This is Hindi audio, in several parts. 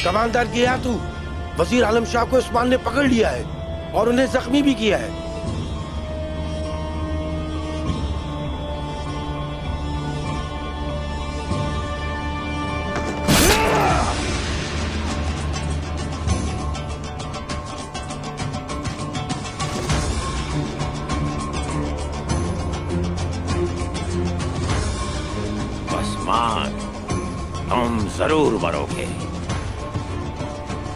कमांडर किया तू, वजीर आलम शाह को उस्मान ने पकड़ लिया है और उन्हें जख्मी भी किया है। उस्मान, तुम जरूर मरोगे।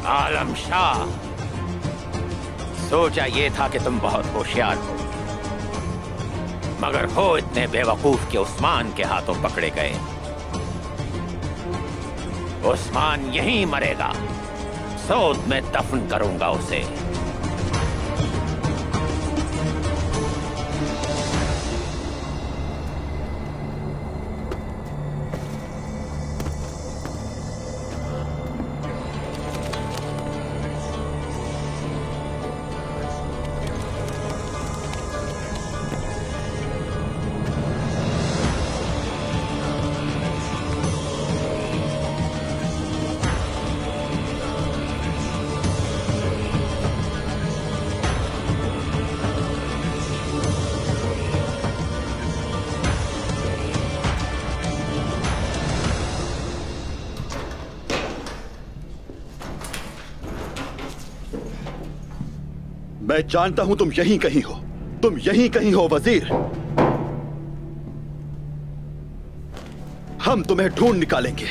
आलम शाह, सोचा ये था कि तुम बहुत होशियार हो, मगर हो इतने बेवकूफ कि उस्मान के हाथों पकड़े गए। उस्मान यहीं मरेगा, सऊद में दफन करूंगा उसे। मैं जानता हूं तुम यहीं कहीं हो, तुम यहीं कहीं हो वजीर। हम तुम्हें ढूंढ निकालेंगे।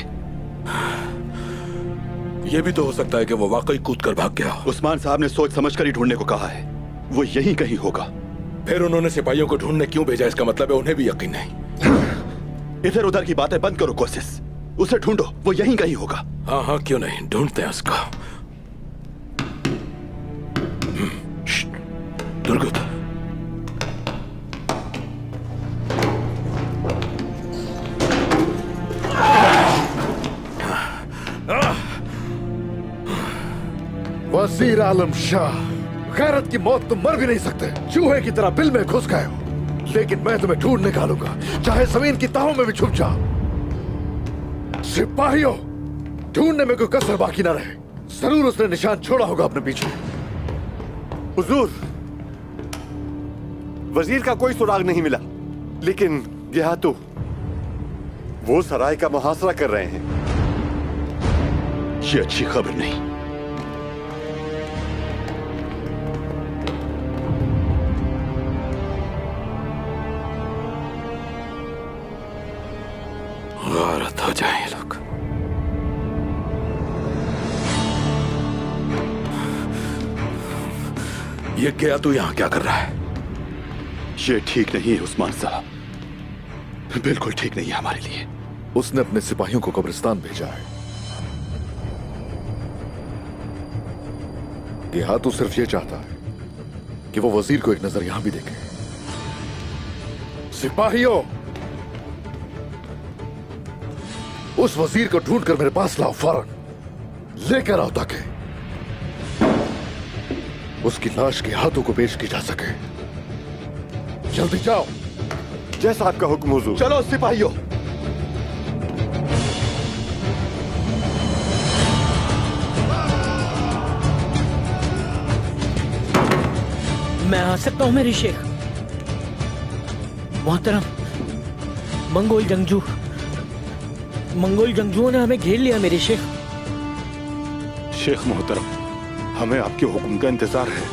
यह भी तो हो सकता है कि वो वाकई कूद कर भाग गया। उस्मान साहब ने सोच समझकर ही ढूंढने को कहा है, वो यहीं कहीं होगा। फिर उन्होंने सिपाहियों को ढूंढने क्यों भेजा? इसका मतलब है उन्हें भी यकीन नहीं। इधर उधर की बातें बंद करो कोशिश, उसे ढूंढो, वो यहीं कहीं होगा। हाँ हाँ, क्यों नहीं, ढूंढते हैं उसको। दुर्गत, वजीर आलम शाह, गैरत की मौत तुम मर भी नहीं सकते। चूहे की तरह बिल में घुस गए हो, लेकिन मैं तुम्हें ढूंढ निकालूंगा, चाहे जमीन की तहों में भी छुप जाओ। सिपाहियों, ढूंढने में कोई कसर बाकी ना रहे। जरूर उसने निशान छोड़ा होगा अपने पीछे। हुजूर, वजीर का कोई सुराग नहीं मिला, लेकिन गियातू वो सराय का मुहासरा कर रहे हैं। ये अच्छी खबर नहीं। गारत हो जाए ये लोग। ये गया तू यहां क्या कर रहा है? ये ठीक नहीं है उस्मान साहब, बिल्कुल ठीक नहीं है हमारे लिए। उसने अपने सिपाहियों को कब्रिस्तान भेजा है। गियातू सिर्फ ये चाहता है कि वो वजीर को एक नजर यहां भी देखे। सिपाहियों, उस वजीर को ढूंढकर मेरे पास लाओ, फौरन लेकर आओ ताकि उसकी लाश के हाथों को पेश की जा सके। जल्दी जाओ। जैसा आपका हुक्म हुजूर। चलो सिपाहियों। मैं आ सकता हूं मेरे शेख? मोहतरम, मंगोल जंगजुओं ने हमें घेर लिया मेरे शेख। शेख मोहतरम, हमें आपके हुक्म का इंतजार है।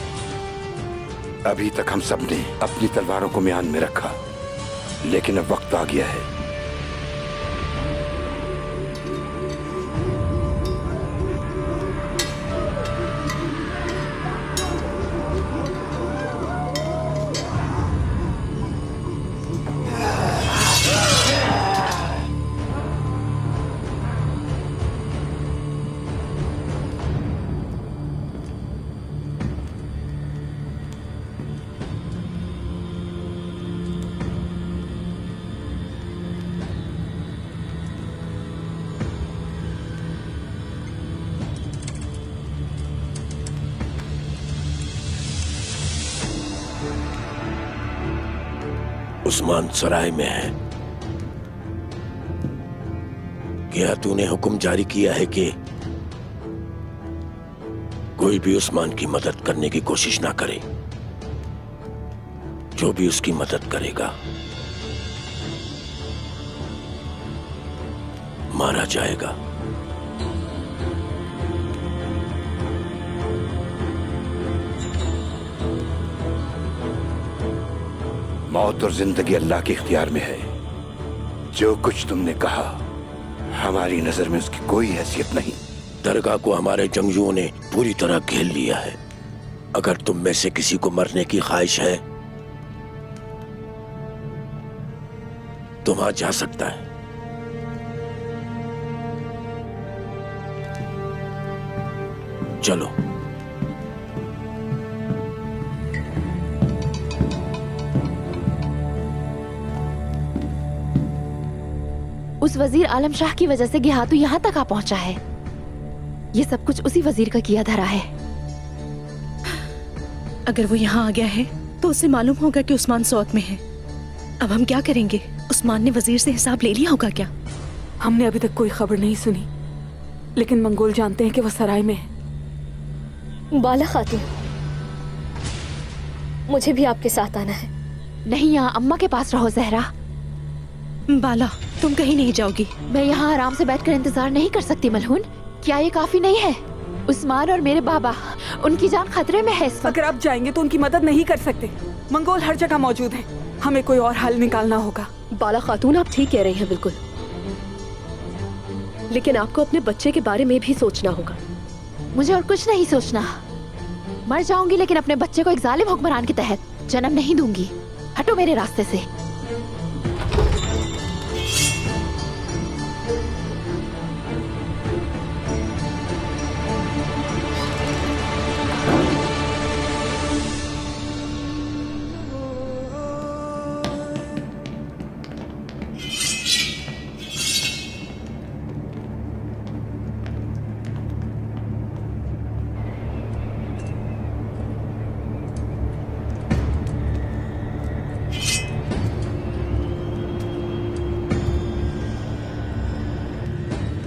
अभी तक हम सब ने अपनी तलवारों को म्यान में रखा, लेकिन अब वक्त आ गया है। उस्मान सराय में है। क्या तूने हुक्म जारी किया है कि कोई भी उस्मान की मदद करने की कोशिश ना करे। जो भी उसकी मदद करेगा मारा जाएगा। मौत और जिंदगी अल्लाह के इख्तियार में है। जो कुछ तुमने कहा, हमारी नजर में उसकी कोई हैसियत नहीं। दरगाह को हमारे जंगजुओं ने पूरी तरह घेर लिया है। अगर तुम में से किसी को मरने की ख्वाहिश है तो वहां जा सकता है। चलो। उस वजीर आलम शाह की वजह से गिहातू यहाँ तक आ पहुंचा है। ये सब कुछ उसी वजीर का किया धरा है। अगर वो यहाँ आ गया है तो उसे मालूम होगा कि उस्मान सौत में है। अब हम क्या करेंगे? उस्मान ने वजीर से हिसाब ले लिया होगा क्या? हमने अभी तक कोई खबर नहीं सुनी, लेकिन मंगोल जानते हैं कि वो सराय में है। बाला खातून, मुझे भी आपके साथ आना है। नहीं, यहाँ अम्मा के पास रहो जहरा। बाला, तुम कहीं नहीं जाओगी। मैं यहाँ आराम से बैठकर इंतजार नहीं कर सकती मलहून। क्या ये काफी नहीं है? उस्मान और मेरे बाबा, उनकी जान खतरे में है इस वक्त। अगर आप जाएंगे तो उनकी मदद नहीं कर सकते। मंगोल हर जगह मौजूद हैं। हमें कोई और हल निकालना होगा। बाला खातून, आप ठीक कह रही हैं बिल्कुल, लेकिन आपको अपने बच्चे के बारे में भी सोचना होगा। मुझे और कुछ नहीं सोचना। मर जाऊंगी लेकिन अपने बच्चे को एक जालिम हुक्मरान के तहत जन्म नहीं दूंगी। हटो मेरे रास्ते से।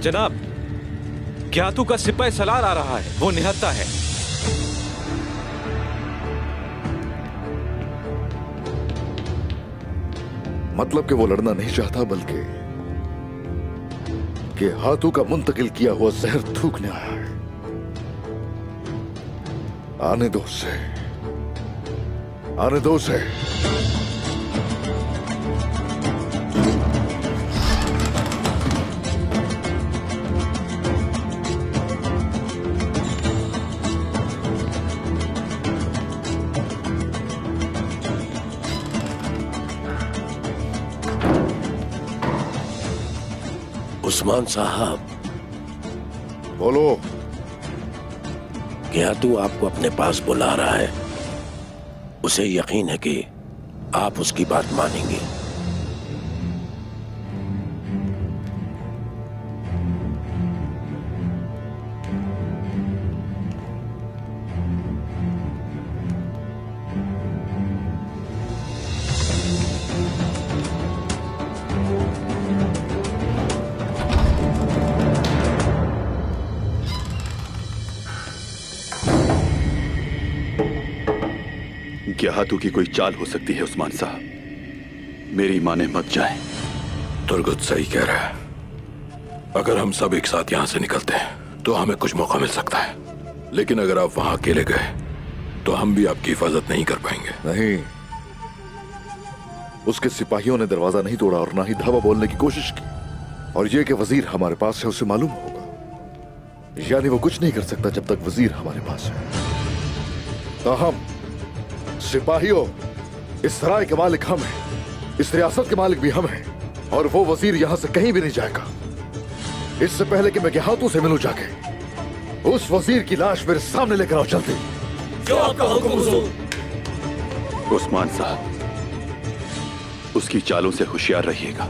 जनाब, गियातू का सिपाही सलार आ रहा है। वो निहत्ता है। मतलब कि वो लड़ना नहीं चाहता, बल्कि कि हाथों का मुंतकिल किया हुआ जहर थूकने आया है। आने दो उसे, आने दो उसे। उस्मान साहब, बोलो। गियातू आपको अपने पास बुला रहा है। उसे यकीन है कि आप उसकी बात मानेंगे। गियातू की कोई चाल हो सकती है उस्मान साहब। मेरी माने मत जाएं। तुर्गत सही कह रहा है। अगर हम सब एक साथ यहाँ से निकलते हैं तो हमें कुछ मौका मिल सकता है, लेकिन अगर आप वहां अकेले गए तो हम भी आपकी हिफाजत नहीं कर पाएंगे। नहीं, उसके सिपाहियों ने दरवाजा नहीं तोड़ा और ना ही धावा बोलने की कोशिश की। और यह कि वजीर हमारे पास है उसे मालूम होगा। यानी वो कुछ नहीं कर सकता जब तक वजीर हमारे पास है। ताहम सिपाहियों, इस सराय के मालिक हम हैं, इस रियासत के मालिक भी हम हैं, और वो वजीर यहां से कहीं भी नहीं जाएगा। इससे पहले कि मैं गियातू से मिलूं जाके, उस वजीर की लाश मेरे सामने लेकर आओ जल्दी। जो आपका हुक्म हुजूर। उस्मान साहब, उसकी चालों से होशियार रहिएगा।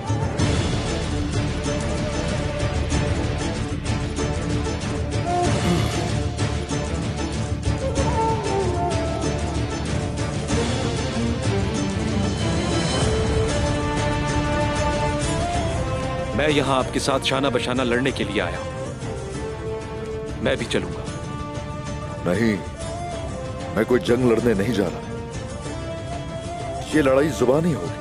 मैं यहां आपके साथ शाना बशाना लड़ने के लिए आया हूं। मैं भी चलूंगा। नहीं, मैं कोई जंग लड़ने नहीं जा रहा। ये लड़ाई जुबानी होगी।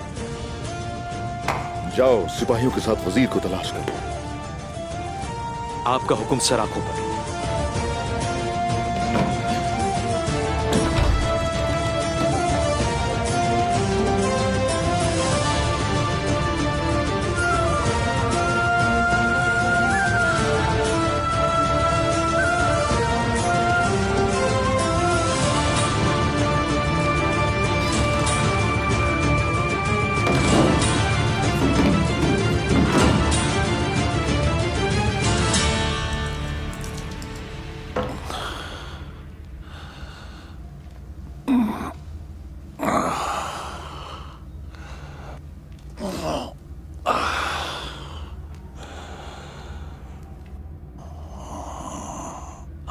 जाओ सिपाहियों के साथ वजीर को तलाश करो। आपका हुक्म सर, आंखों पर।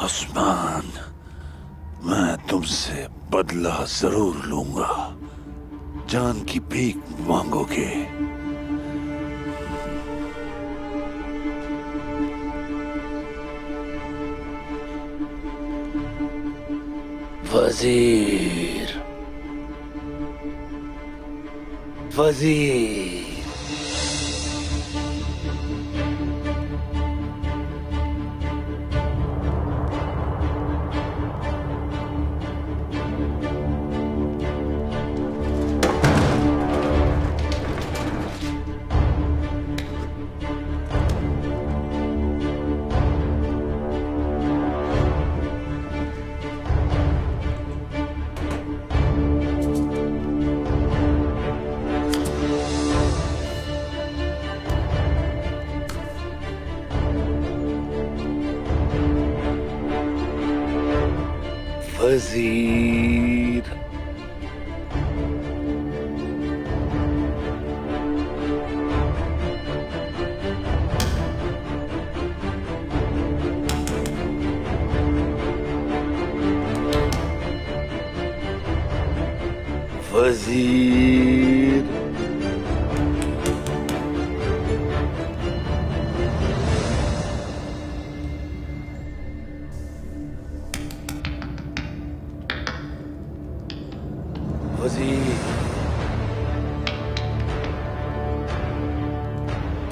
उस्मान, मैं तुमसे बदला जरूर लूंगा। जान की भीख मांगोगे। वजीर, वजीर, वजीर, वजीर,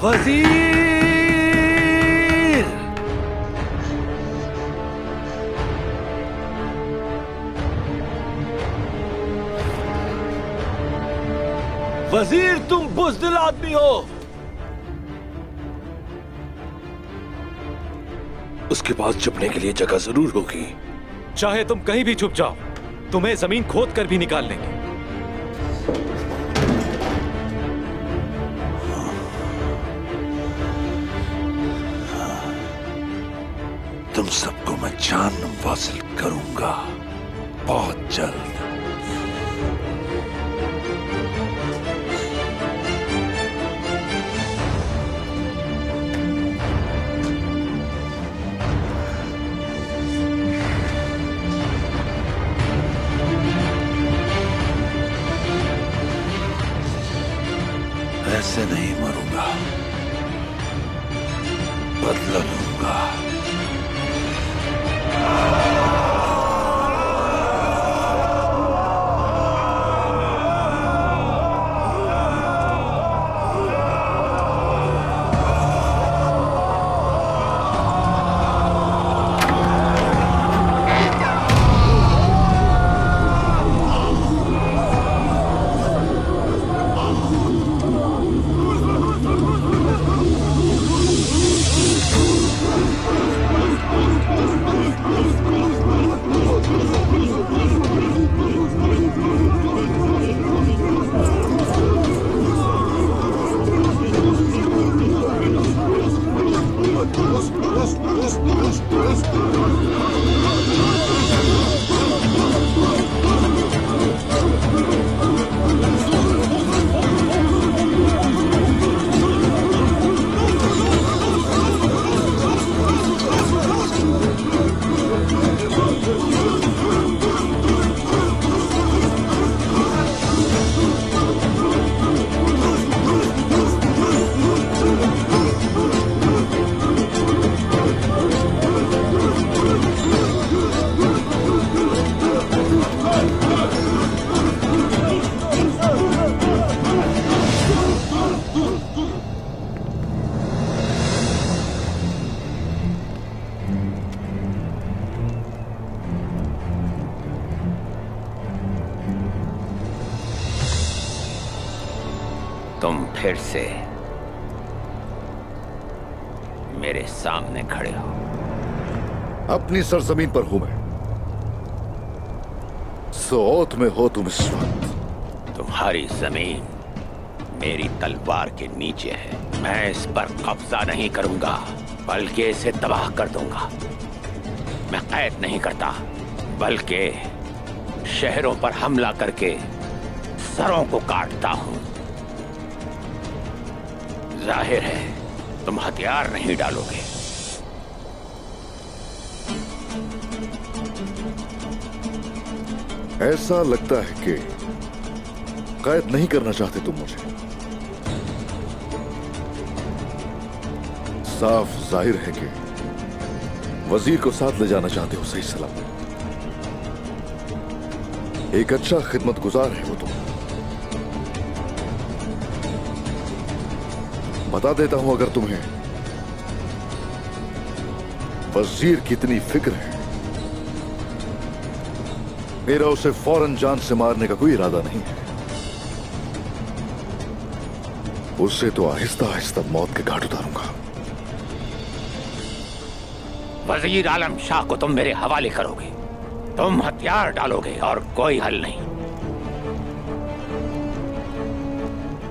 वजीर, वजीर, तुम बुज़दिल आदमी हो। उसके पास छुपने के लिए जगह जरूर होगी। चाहे तुम कहीं भी छुप जाओ, तुम्हें जमीन खोद कर भी निकाल लेंगे। तुम सबको मैं जान वासिल करूंगा बहुत जल्द। ऐसे नहीं मरूंगा, बदला लूंगा। तुम फिर से मेरे सामने खड़े हो। अपनी सरजमीन पर हूं मैं, सौत में हो तुम इस वक्त। तुम्हारी जमीन मेरी तलवार के नीचे है। मैं इस पर कब्जा नहीं करूंगा, बल्कि इसे तबाह कर दूंगा। मैं कैद नहीं करता, बल्कि शहरों पर हमला करके सरों को काटता हूं। जाहिर है तुम हथियार नहीं डालोगे। ऐसा लगता है कि कैद नहीं करना चाहते तुम मुझे। साफ जाहिर है कि वजीर को साथ ले जाना चाहते हो सही सलामत। एक अच्छा खिदमतगुजार है वो तुम। बता देता हूं, अगर तुम्हें वजीर की इतनी फिक्र है, मेरा उसे फौरन जान से मारने का कोई इरादा नहीं है। उससे तो आहिस्ता आहिस्ता मौत के घाट उतारूंगा। वजीर आलम शाह को तुम मेरे हवाले करोगे, तुम हथियार डालोगे और कोई हल नहीं।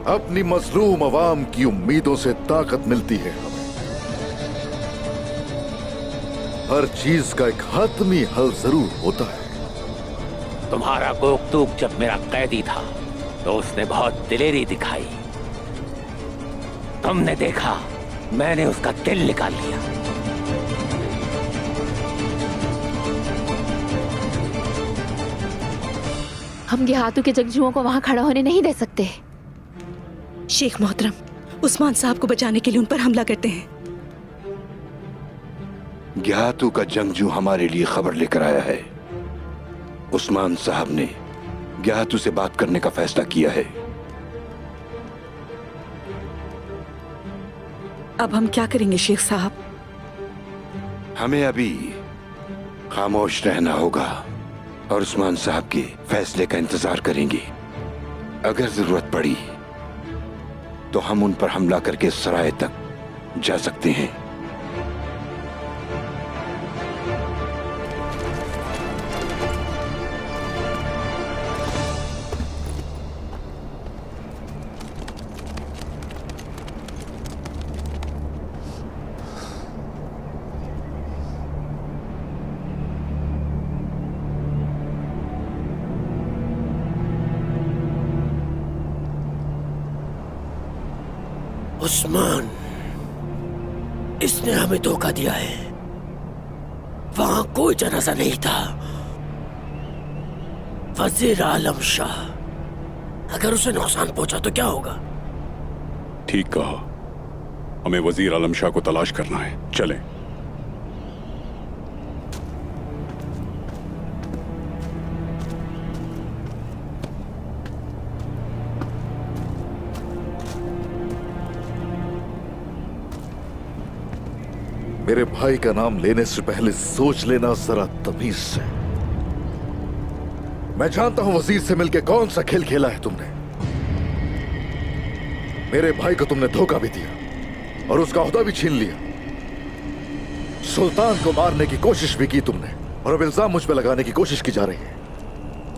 अपनी मजलूम अवाम की उम्मीदों से ताकत मिलती है हमें। हर चीज का एक हतमी हल जरूर होता है। तुम्हारा गोकतूक जब मेरा कैदी था तो उसने बहुत दिलेरी दिखाई। तुमने देखा, मैंने उसका दिल निकाल लिया। हम गेहातू के जंगजुओं को वहां खड़ा होने नहीं दे सकते। शेख मोहतरम, उस्मान साहब को बचाने के लिए उन पर हमला करते हैं। ज्ञातू का जंगजू हमारे लिए खबर लेकर आया है। उस्मान साहब ने ज्ञातू से बात करने का फैसला किया है। अब हम क्या करेंगे शेख साहब? हमें अभी खामोश रहना होगा और उस्मान साहब के फैसले का इंतजार करेंगे। अगर जरूरत पड़ी तो हम उन पर हमला करके सराय तक जा सकते हैं। उस्मान, इसने हमें धोखा दिया है। वहां कोई जनाजा नहीं था। वजीर आलम शाह, अगर उसे नुकसान पहुंचा तो क्या होगा? ठीक कहा, हमें वजीर आलम शाह को तलाश करना है। चलें। मेरे भाई का नाम लेने से पहले सोच लेना जरा तमीज से। मैं जानता हूं वजीर से मिलकर कौन सा खेल खेला है तुमने। मेरे भाई को तुमने धोखा भी दिया और उसका ओहदा भी छीन लिया। सुल्तान को मारने की कोशिश भी की तुमने और अब इल्जाम मुझ पे लगाने की कोशिश की जा रही है।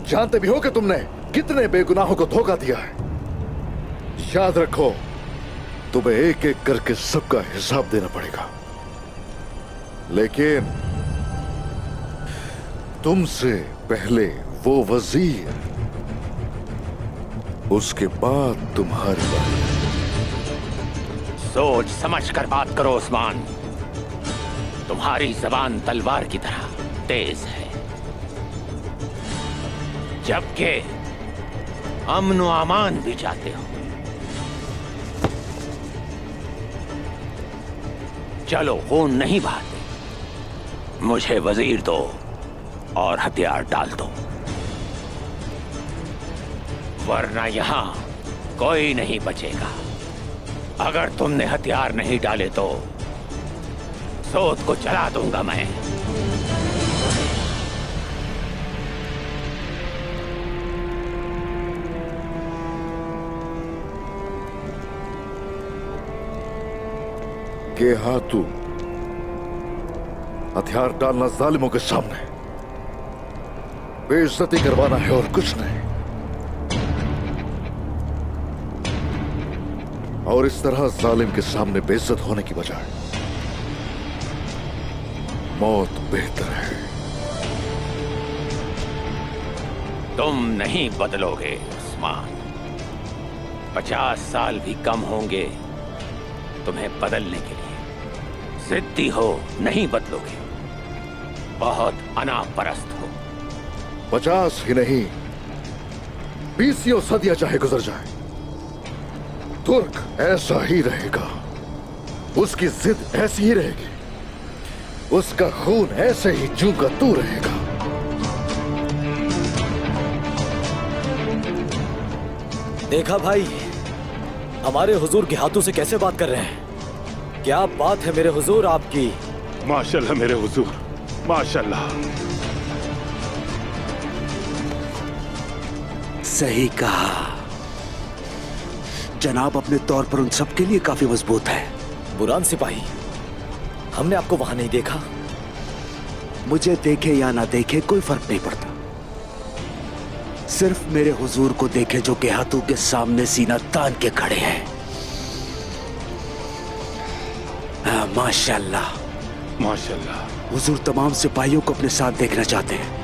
जानते भी हो कि तुमने कितने बेगुनाहों को धोखा दिया है। याद रखो, तुम्हें एक एक करके सबका हिसाब देना पड़ेगा। लेकिन तुमसे पहले वो वजीर, उसके बाद तुम्हारी बात। सोच समझ कर बात करो उस्मान। तुम्हारी जबान तलवार की तरह तेज है, जबकि अमन व अमान भी चाहते हो। चलो, खून नहीं बहाते, मुझे वजीर दो और हथियार डाल दो, वरना यहां कोई नहीं बचेगा। अगर तुमने हथियार नहीं डाले तो सोत को जला दूंगा मैं। गेहातू हथियार डालना जालिमों के सामने बेइज्जती करवाना है और कुछ नहीं। और इस तरह जालिम के सामने बेइज्जत होने की बजाय मौत बेहतर है। तुम नहीं बदलोगे उस्मान। 50 साल भी कम होंगे तुम्हें बदलने के लिए। जिद्दी हो, नहीं बदलोगे। बहुत अनापरस्त हो। 50 ही नहीं 20 सदियां चाहे गुजर जाए, तुर्क ऐसा ही रहेगा। उसकी जिद ऐसी ही रहेगी, उसका खून ऐसे ही जू का तू रहेगा। देखा भाई, हमारे हुजूर गेहातू से कैसे बात कर रहे हैं। क्या बात है मेरे हुजूर आपकी। माशाल्लाह मेरे हुजूर, माशाल्लाह। सही कहा जनाब, अपने तौर पर उन सब के लिए काफी मजबूत है। बुरान सिपाही, हमने आपको वहां नहीं देखा। मुझे देखे या ना देखे कोई फर्क नहीं पड़ता। सिर्फ मेरे हुजूर को देखे जो गेहातू के सामने सीना तान के खड़े हैं। माशाल्लाह माशाल्लाह। हुजूर तमाम सिपाहियों को अपने साथ देखना चाहते हैं।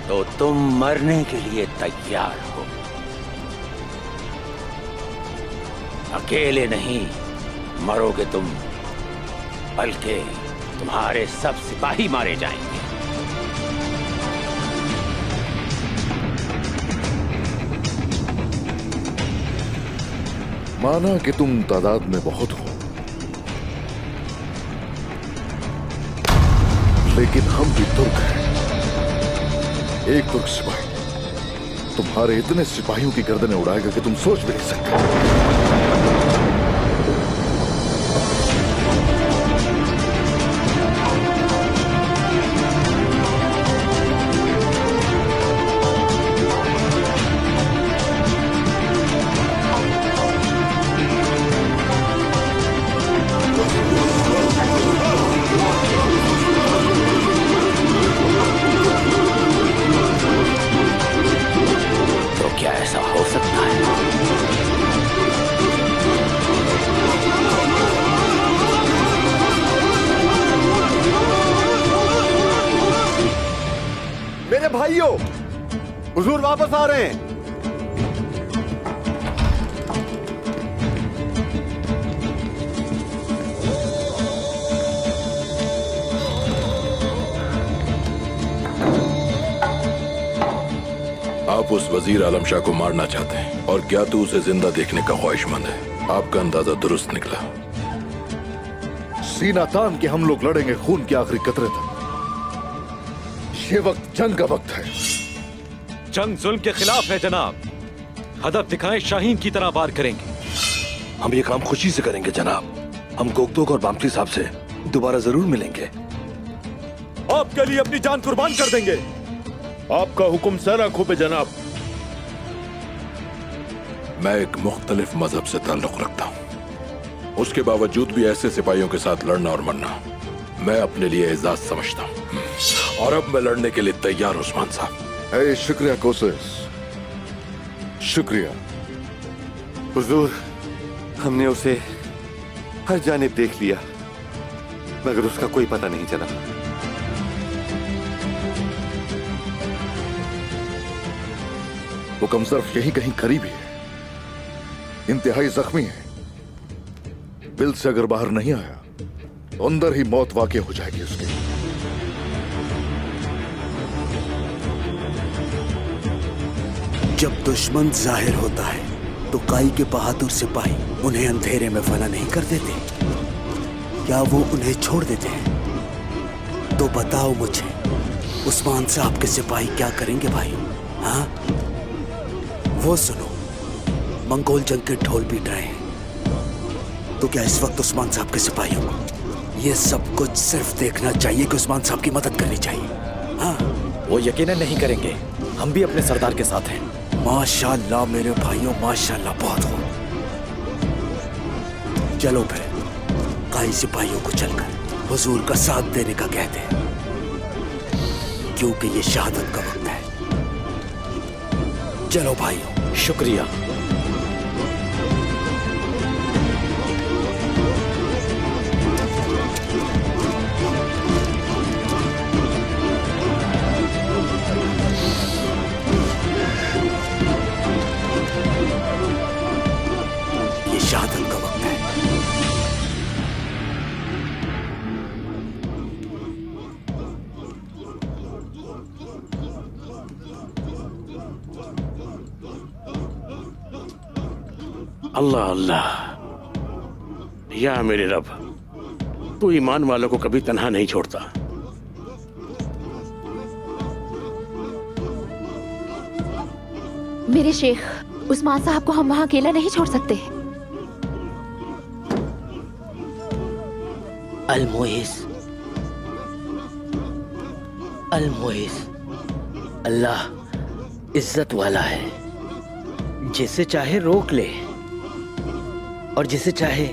तो तुम मरने के लिए तैयार हो। अकेले नहीं मरोगे तुम, बल्कि तुम्हारे सब सिपाही मारे जाएंगे। माना कि तुम तादाद में बहुत हो, लेकिन हम भी तुर्क हैं। एक तुर्क सिपाही तुम्हारे इतने सिपाहियों की गर्दनें उड़ाएगा कि तुम सोच भी नहीं सकते। भाइयों, हुजूर वापस आ रहे हैं। आप उस वजीर आलम शाह को मारना चाहते हैं और क्या तू उसे जिंदा देखने का ख्वाहिशमंद है। आपका अंदाजा दुरुस्त निकला। सीना तान के हम लोग लड़ेंगे खून के आखिरी कतरे तक। ये वक्त जंग का वक्त है। जंग जुल्म के खिलाफ है जनाब। हदफ दिखाएं, शाहीन की तरह वार करेंगे। हम ये काम खुशी से करेंगे जनाब। हम गोगतोक और बामती साहब से दोबारा जरूर मिलेंगे। आपके लिए अपनी जान कुर्बान कर देंगे। आपका हुक्म सर आंखों पे जनाब। मैं एक मुख्तलिफ मजहब से ताल्लुक रखता हूँ, उसके बावजूद भी ऐसे सिपाहियों के साथ लड़ना और मरना मैं अपने लिए एजाज समझता हूँ। और अब मैं लड़ने के लिए तैयार उस्मान साहब। शुक्रिया कोसेस, शुक्रिया। हुजूर, हमने उसे हर जानिब देख लिया, मगर उसका कोई पता नहीं चला। वो कमजर्फ यही कहीं करीब ही है, इंतहाई जख्मी है। बिल से अगर बाहर नहीं आया तो अंदर ही मौत वाक़ई हो जाएगी उसकी। जब दुश्मन जाहिर होता है तो काई के बहादुर सिपाही उन्हें अंधेरे में फना नहीं कर देते। क्या वो उन्हें छोड़ देते हैं? तो बताओ मुझे, उस्मान साहब के सिपाही क्या करेंगे भाई? हाँ, वो सुनो, मंगोल जंग के ढोल पीट रहे हैं। तो क्या इस वक्त उस्मान साहब के सिपाहियों को ये सब कुछ सिर्फ देखना चाहिए कि उस्मान साहब की मदद करनी चाहिए? हाँ, वो यकीनन नहीं करेंगे। हम भी अपने सरदार के साथ हैं। माशाल्लाह मेरे भाइयों, माशाल्लाह बहुत हो। चलो फिर काई सिपाहियों को चलकर हुजूर का साथ देने का कहते हैं, क्योंकि ये शहादत का वक्त है। चलो भाइयों। शुक्रिया। ये शहादत का वक्त है। अल्लाह अल्लाह, या मेरे रब, तू ईमान वालों को कभी तन्हा नहीं छोड़ता। मेरे शेख, उस्मान साहब को हम वहाँ अकेला नहीं छोड़ सकते। अल-मुइज़, अल-मुइज़, अल्लाह इज्जत वाला है, जिसे चाहे रोक ले और जिसे चाहे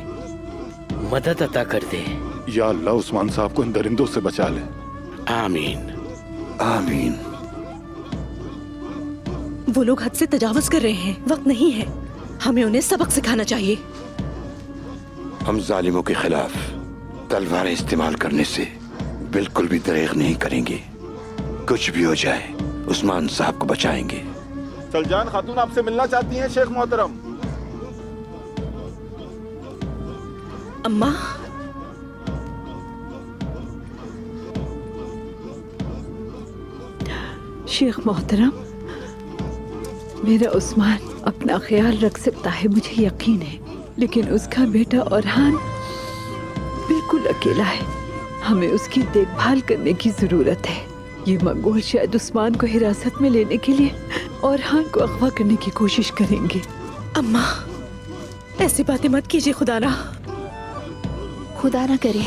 मदद अता कर दे। या अल्लाह उस्मान साहब को इन दरिंदों से बचा ले। आमीन आमीन। वो लोग हद से तजावुज कर रहे हैं, वक्त नहीं है, हमें उन्हें सबक सिखाना चाहिए। हम जालिमों के खिलाफ तलवारें इस्तेमाल करने से बिल्कुल भी दरेग नहीं करेंगे। कुछ भी हो जाए उस्मान साहब को बचाएंगे। सलजान खातून आपसे मिलना चाहती हैं शेख मोहतरम। अम्मा, शेख मोहतरम, मेरा उस्मान अपना ख्याल रख सकता है, मुझे यकीन है, लेकिन उसका बेटा औरहान बिल्कुल अकेला है। हमें उसकी देखभाल करने की जरूरत है। ये मंगोल शायद उस्मान को हिरासत में लेने के लिए औरहान को अगवा करने की कोशिश करेंगे। अम्मा, ऐसी बातें मत कीजिए, खुदा ना करे,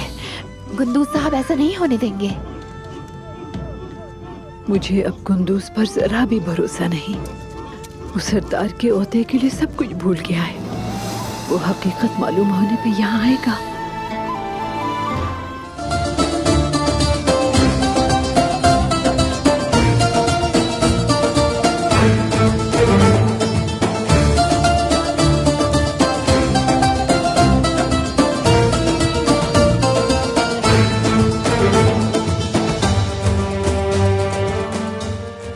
गुंदूज साहब ऐसा नहीं होने देंगे। मुझे अब कुंदूज पर जरा भी भरोसा नहीं। वो सरदार के ओहदे के लिए सब कुछ भूल गया है। वो हकीकत मालूम होने पे यहाँ आएगा